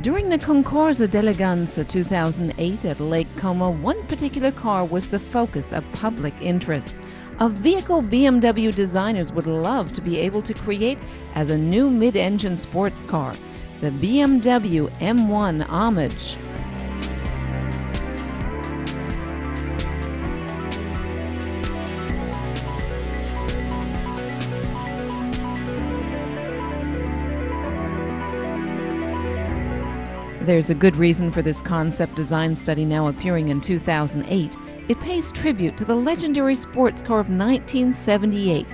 During the Concorso d'Eleganza 2008 at Lake Como, one particular car was the focus of public interest. A vehicle BMW designers would love to be able to create as a new mid-engine sports car, the BMW M1 Homage. There's a good reason for this concept design study now appearing in 2008. It pays tribute to the legendary sports car of 1978,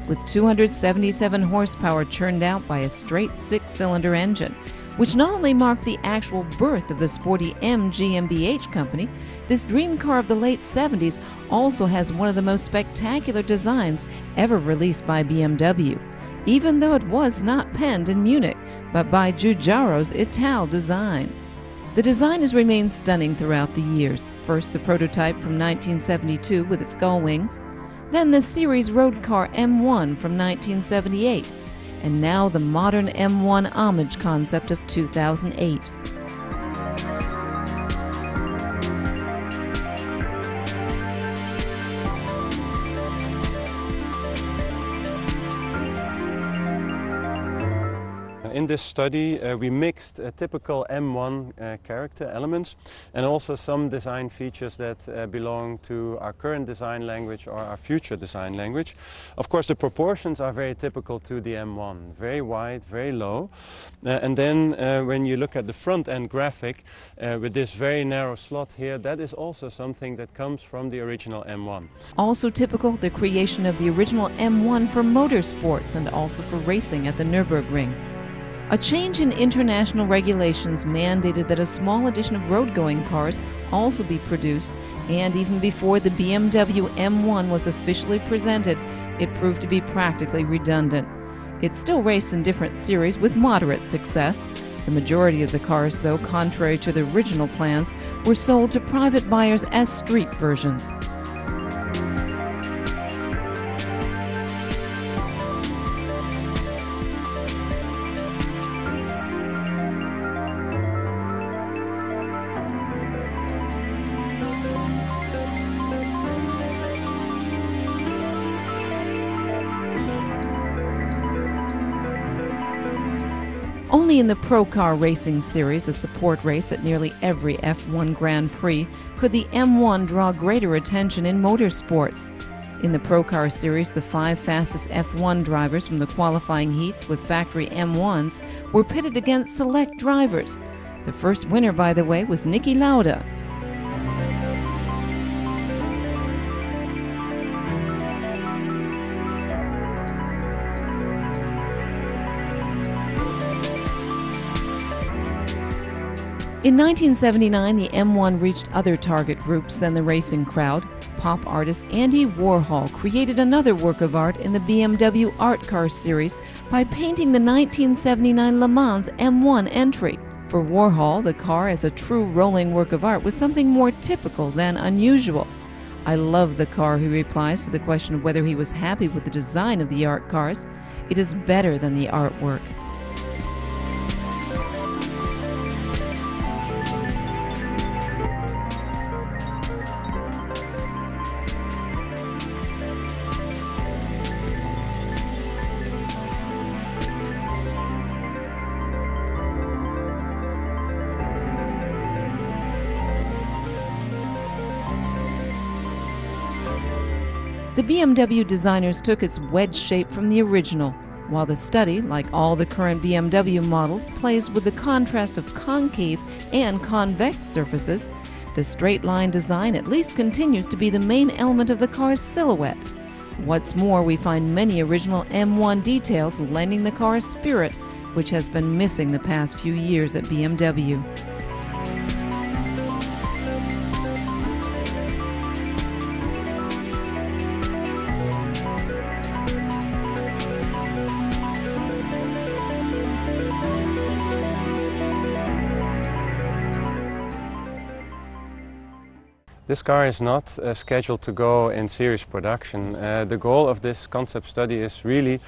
with 277 horsepower churned out by a straight six-cylinder engine, which not only marked the actual birth of the sporty M GmbH company, this dream car of the late 70s also has one of the most spectacular designs ever released by BMW, even though it was not penned in Munich, but by Giugiaro's Ital design. The design has remained stunning throughout the years. First the prototype from 1972 with its gull wings, then the series road car M1 from 1978, and now the modern M1 Homage concept of 2008. In this study we mixed typical M1 character elements and also some design features that belong to our current design language or our future design language. Of course the proportions are very typical to the M1, very wide, very low, and then when you look at the front end graphic with this very narrow slot here, that is also something that comes from the original M1. Also typical, the creation of the original M1 for motorsports and also for racing at the Nürburgring. A change in international regulations mandated that a small edition of road-going cars also be produced, and even before the BMW M1 was officially presented, it proved to be practically redundant. It still raced in different series with moderate success. The majority of the cars, though, contrary to the original plans, were sold to private buyers as street versions. Only in the Pro Car Racing Series, a support race at nearly every F1 Grand Prix, could the M1 draw greater attention in motorsports. In the Pro Car Series, the 5 fastest F1 drivers from the qualifying heats with factory M1s were pitted against select drivers. The first winner, by the way, was Niki Lauda. In 1979, the M1 reached other target groups than the racing crowd. Pop artist Andy Warhol created another work of art in the BMW Art Car series by painting the 1979 Le Mans M1 entry. For Warhol, the car as a true rolling work of art was something more typical than unusual. "I love the car," he replies to the question of whether he was happy with the design of the art cars. "It is better than the artwork." The BMW designers took its wedge shape from the original, while the study, like all the current BMW models, plays with the contrast of concave and convex surfaces. The straight-line design at least continues to be the main element of the car's silhouette. What's more, we find many original M1 details lending the car's spirit, which has been missing the past few years at BMW. This car is not scheduled to go in series production. The goal of this concept study is really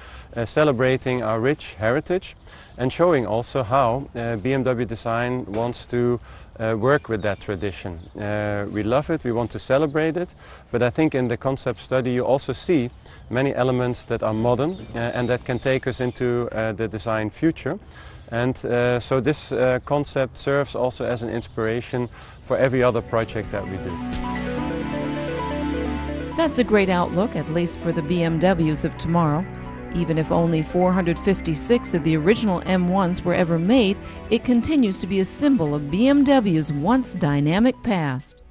celebrating our rich heritage and showing also how BMW Design wants to work with that tradition. We love it, we want to celebrate it, but I think in the concept study you also see many elements that are modern and that can take us into the design future. And so this concept serves also as an inspiration for every other project that we do. That's a great outlook, at least for the BMWs of tomorrow. Even if only 456 of the original M1s were ever made, it continues to be a symbol of BMW's once dynamic past.